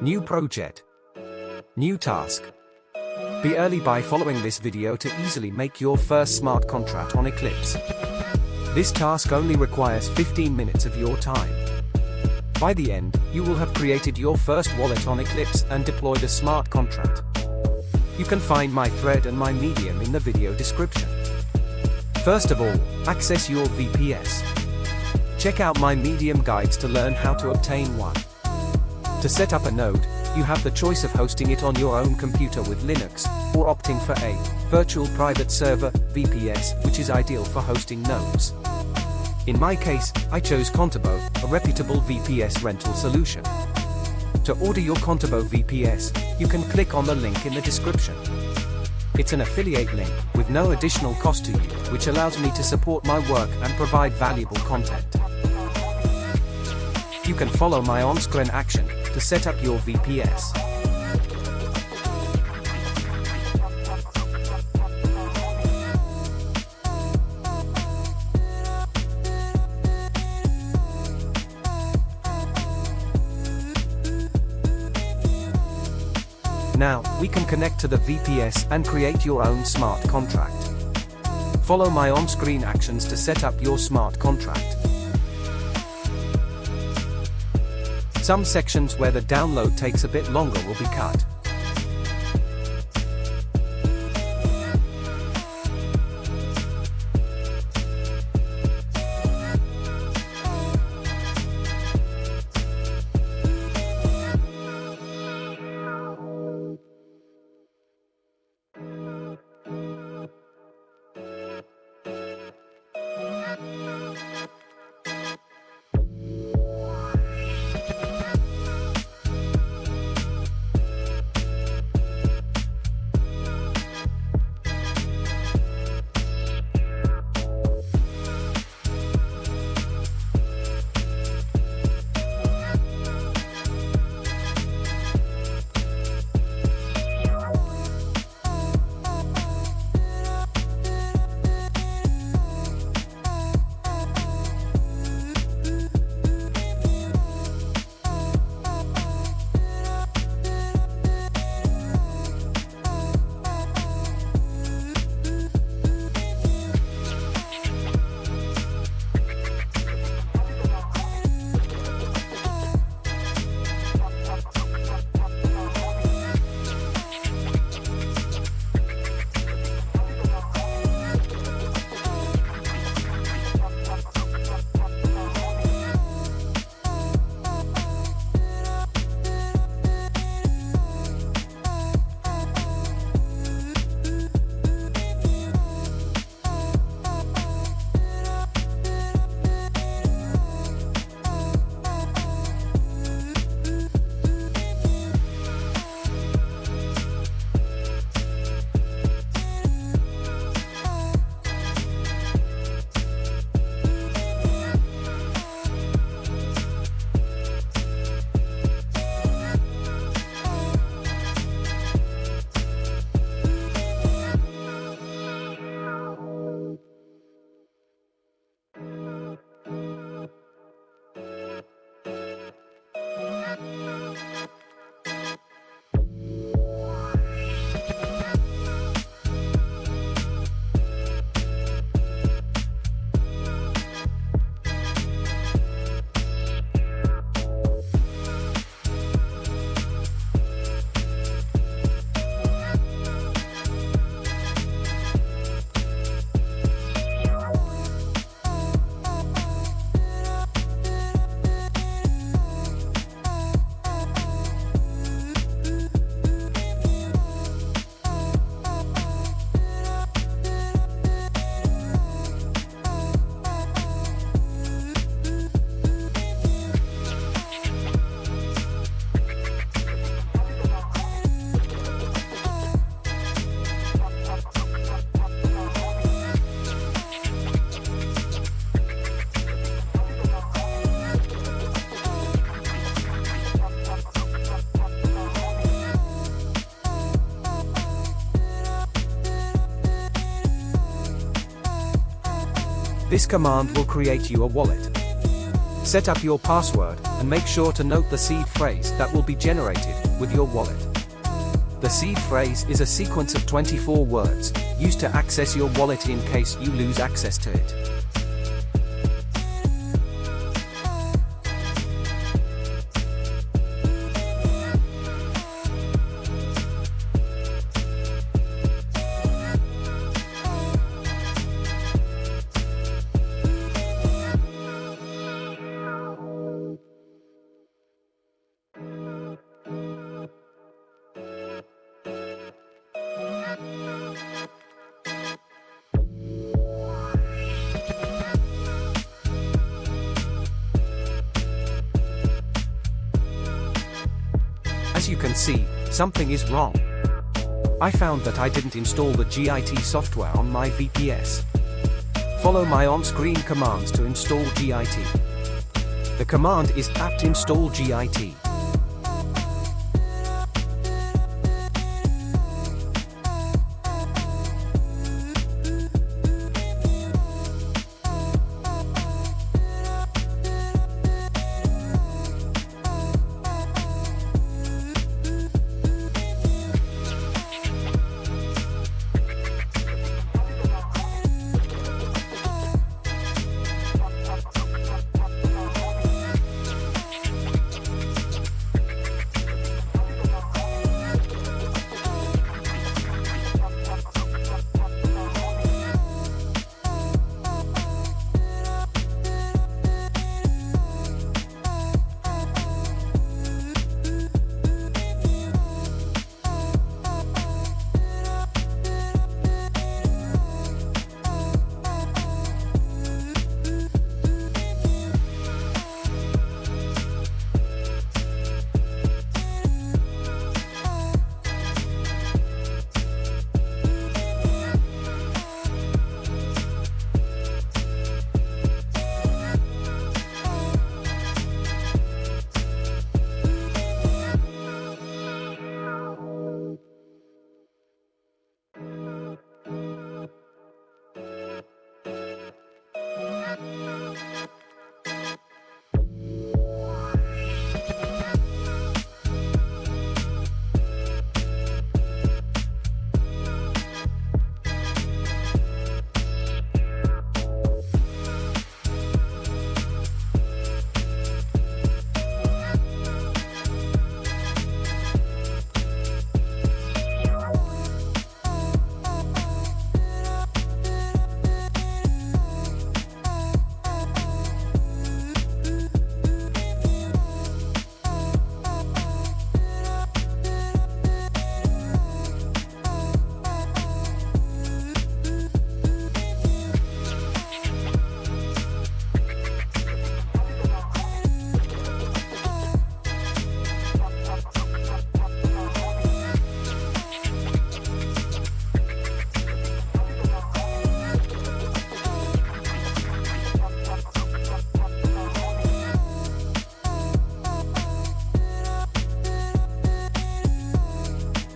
New project. New task. Be early by following this video to easily make your first smart contract on Eclipse. This task only requires 15 minutes of your time. By the end, you will have created your first wallet on Eclipse and deployed a smart contract. You can find my thread and my medium in the video description. First of all, access your VPS. Check out my medium guides to learn how to obtain one. To set up a node, you have the choice of hosting it on your own computer with Linux, or opting for a virtual private server (VPS), which is ideal for hosting nodes. In my case, I chose Contabo, a reputable VPS rental solution. To order your Contabo VPS, you can click on the link in the description. It's an affiliate link with no additional cost to you, which allows me to support my work and provide valuable content. You can follow my on-screen action to set up your VPS. Now, we can connect to the VPS and create your own smart contract. Follow my on-screen actions to set up your smart contract. Some sections where the download takes a bit longer will be cut. This command will create you a wallet. Set up your password, and make sure to note the seed phrase that will be generated with your wallet. The seed phrase is a sequence of 24 words, used to access your wallet in case you lose access to it. As you can see, something is wrong. I found that I didn't install the GIT software on my VPS. Follow my on-screen commands to install GIT. The command is apt install GIT.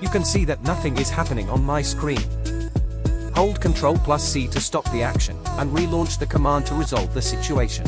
You can see that nothing is happening on my screen. Hold Ctrl+C to stop the action, and relaunch the command to resolve the situation.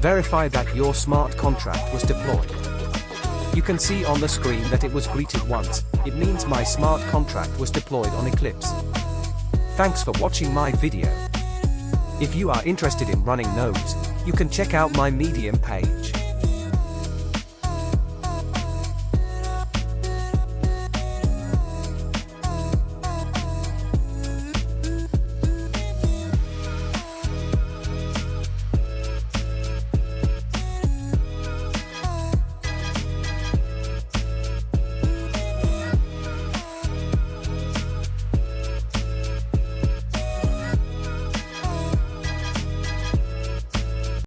Verify that your smart contract was deployed. You can see on the screen that it was greeted once. It means my smart contract was deployed on Eclipse. Thanks for watching my video. If you are interested in running nodes, you can check out my Medium page.